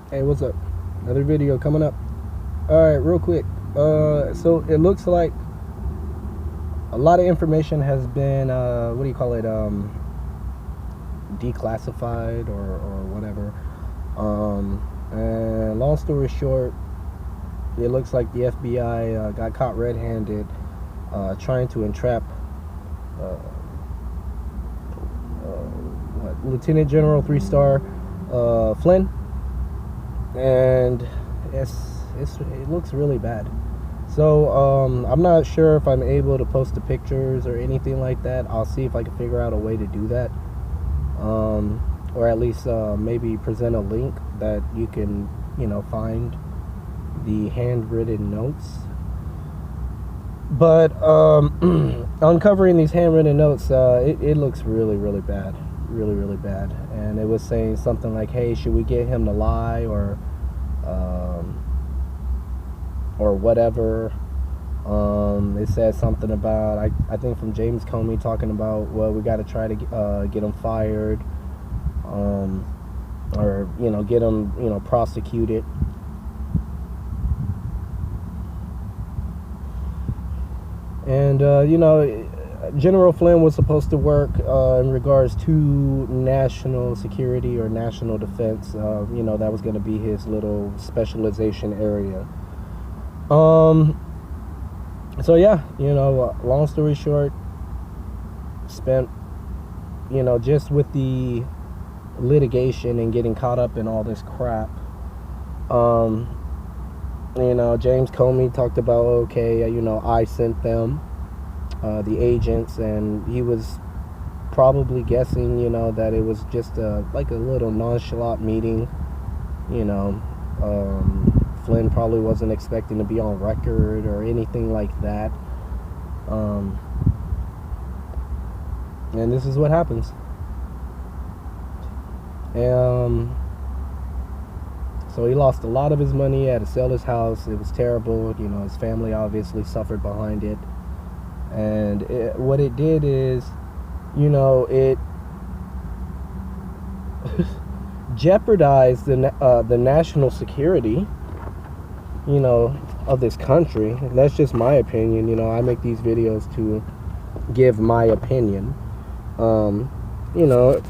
Hey, what's up? Another video coming up. Alright, real quick. So it looks like a lot of information has been, what do you call it, declassified or whatever. And long story short, it looks like the FBI got caught red-handed trying to entrap Lieutenant General 3-star Flynn. And it looks really bad. So I'm not sure if I'm able to post the pictures or anything like that. I'll see if I can figure out a way to do that, or at least maybe present a link that you can find the handwritten notes. But uncovering these handwritten notes, it looks really bad, really bad. And it was saying something like, hey, should we get him to lie or whatever. It said something about, I think from James Comey, talking about, well, we got to try to get him fired, or get him prosecuted. And General Flynn was supposed to work in regards to national security or national defense. That was going to be his little specialization area. So yeah, long story short, spent, just with the litigation and getting caught up in all this crap. James Comey talked about, okay, I sent them, the agents, and he was probably guessing, that it was just like a little nonchalant meeting. Flynn probably wasn't expecting to be on record or anything like that. And this is what happens. So he lost a lot of his money. He had to sell his house. It was terrible. His family obviously suffered behind it. And what it did is, it jeopardized the national security, of this country. And that's just my opinion. I make these videos to give my opinion.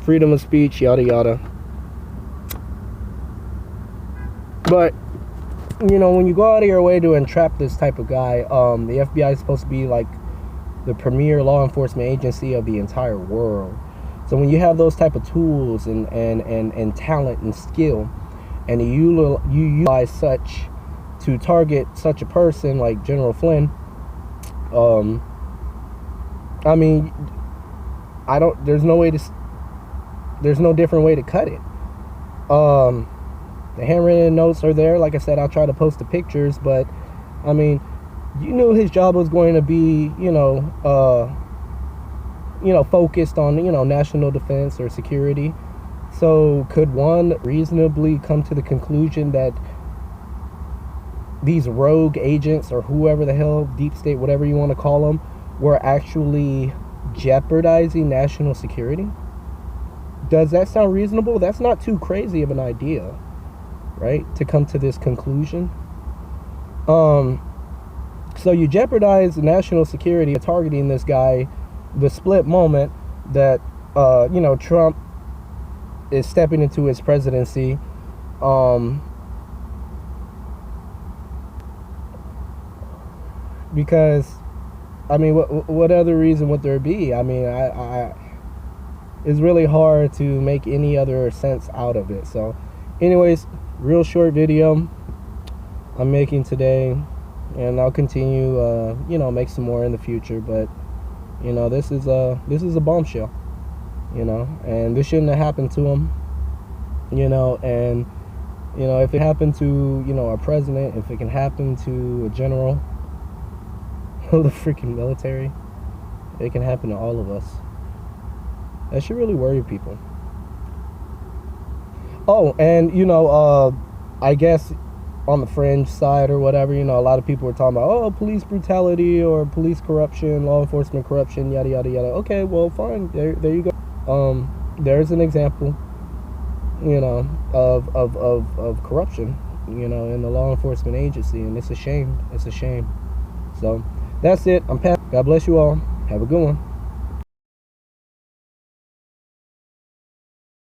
Freedom of speech, yada yada. But when you go out of your way to entrap this type of guy, the FBI is supposed to be like the premier law enforcement agency of the entire world. So when you have those type of tools and talent and skill, and you utilize such to target such a person like General Flynn, there's no different way to cut it. The handwritten notes are there. Like I said, I'll try to post the pictures, but you knew his job was going to be, focused on, national defense or security. So could one reasonably come to the conclusion that these rogue agents, or whoever the hell, deep state, whatever you want to call them, were actually jeopardizing national security? Does that sound reasonable? That's not too crazy of an idea, right, to come to this conclusion. So you jeopardize national security by targeting this guy the split moment that Trump is stepping into his presidency. Because what other reason would there be? It's really hard to make any other sense out of it. So anyways, real short video I'm making today, and I'll continue make some more in the future. But this is a bombshell, and this shouldn't have happened to him, and if it happened to a president, if it can happen to a general of the freaking military, it can happen to all of us. That should really worry people. Oh, and I guess on the fringe side or whatever, a lot of people are talking about, police brutality or police corruption, law enforcement corruption, yada yada yada. Okay, well, fine. There you go. There's an example. you know, of corruption, you know, in the law enforcement agency, and it's a shame. It's a shame. So that's it. I'm Pat. God bless you all. Have a good one.